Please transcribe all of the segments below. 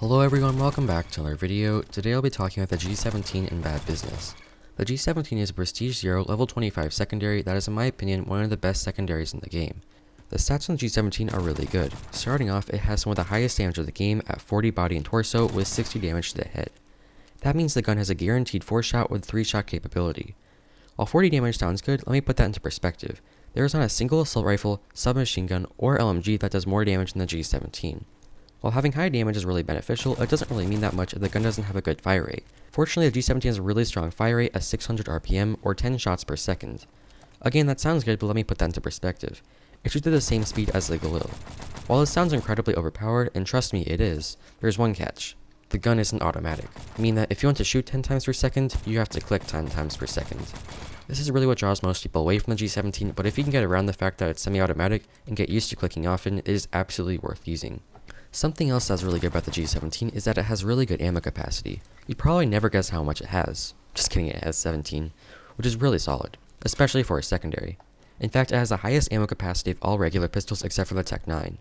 Hello everyone, welcome back to another video. Today I'll be talking about the G17 in bad business. The G17 is a Prestige 0 level 25 secondary that is in my opinion one of the best secondaries in the game. The stats on the G17 are really good. Starting off, it has some of the highest damage of the game at 40 body and torso with 60 damage to the head. That means the gun has a guaranteed 4-shot with 3-shot capability. While 40 damage sounds good, let me put that into perspective. There is not a single assault rifle, submachine gun, or LMG that does more damage than the G17. While having high damage is really beneficial, it doesn't really mean that much if the gun doesn't have a good fire rate. Fortunately, the G17 has a really strong fire rate at 600 RPM or 10 shots per second. Again, that sounds good, but let me put that into perspective. It's just at the same speed as the Galil. While this sounds incredibly overpowered, and trust me, it is, there's one catch. The gun isn't automatic, meaning that if you want to shoot 10 times per second, you have to click 10 times per second. This is really what draws most people away from the G17, but if you can get around the fact that it's semi-automatic and get used to clicking often, it is absolutely worth using. Something else that's really good about the G17 is that it has really good ammo capacity. You'd probably never guess how much it has. Just kidding, it has 17, which is really solid, especially for a secondary. In fact, it has the highest ammo capacity of all regular pistols except for the Tech 9.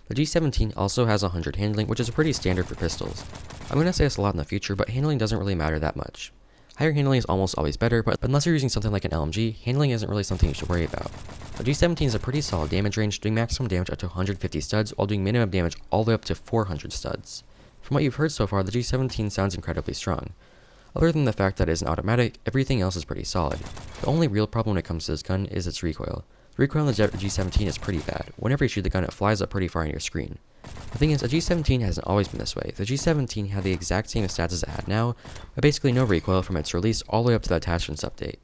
The G17 also has 100 handling, which is pretty standard for pistols. I'm going to say this a lot in the future, but handling doesn't really matter that much. Higher handling is almost always better, but unless you're using something like an LMG, handling isn't really something you should worry about. The G17 is a pretty solid damage range, doing maximum damage up to 150 studs, while doing minimum damage all the way up to 400 studs. From what you've heard so far, the G17 sounds incredibly strong. Other than the fact that it isn't automatic, everything else is pretty solid. The only real problem when it comes to this gun is its recoil. The recoil on the G17 is pretty bad. Whenever you shoot the gun, it flies up pretty far on your screen. The thing is, a G17 hasn't always been this way. The G17 had the exact same stats as it had now, but basically no recoil from its release all the way up to the attachments update.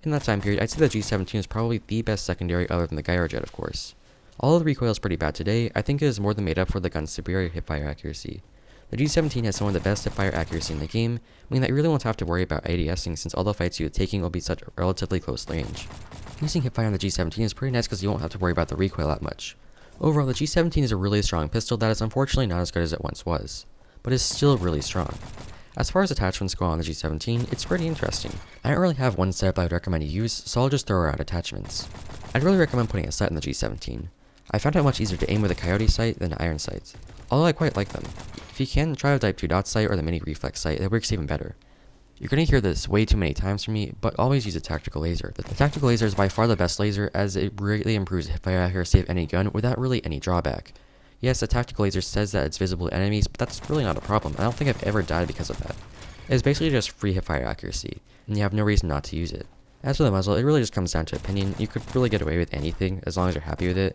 In that time period, I'd say the G17 is probably the best secondary other than the Gyrojet, of course. Although the recoil is pretty bad today, I think it is more than made up for the gun's superior hipfire accuracy. The G17 has some of the best hipfire accuracy in the game, meaning that you really won't have to worry about ADSing since all the fights you're taking will be such a relatively close range. Using hipfire on the G17 is pretty nice because you won't have to worry about the recoil that much. Overall, the G17 is a really strong pistol that is unfortunately not as good as it once was, but is still really strong. As far as attachments go on the G17, it's pretty interesting. I don't really have one setup I would recommend you use, so I'll just throw around attachments. I'd really recommend putting a sight in the G17. I found it much easier to aim with a Coyote sight than iron sights, although I quite like them. If you can, try a Type 2 dot sight or the mini reflex sight, it works even better. You're going to hear this way too many times from me, but always use a tactical laser. The tactical laser is by far the best laser as it greatly improves hipfire accuracy of any gun without really any drawback. Yes, the tactical laser says that it's visible to enemies, but that's really not a problem. I don't think I've ever died because of that. It is basically just free hipfire accuracy, and you have no reason not to use it. As for the muzzle, it really just comes down to opinion. You could really get away with anything as long as you're happy with it.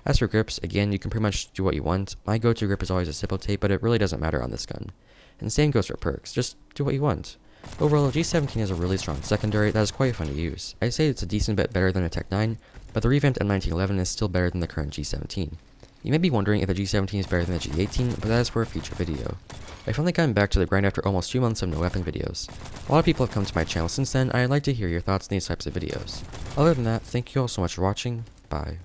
As for grips, again, you can pretty much do what you want. My go-to grip is always a Zippo tape, but it really doesn't matter on this gun. And the same goes for perks, just do what you want. Overall, the G17 is a really strong secondary that is quite fun to use. I'd say it's a decent bit better than a Tech 9, but the revamped M1911 is still better than the current G17. You may be wondering if the G17 is better than the G18, but that is for a future video. I've finally gotten back to the grind after almost 2 months of no weapon videos. A lot of people have come to my channel since then, and I'd like to hear your thoughts on these types of videos. Other than that, thank you all so much for watching, bye.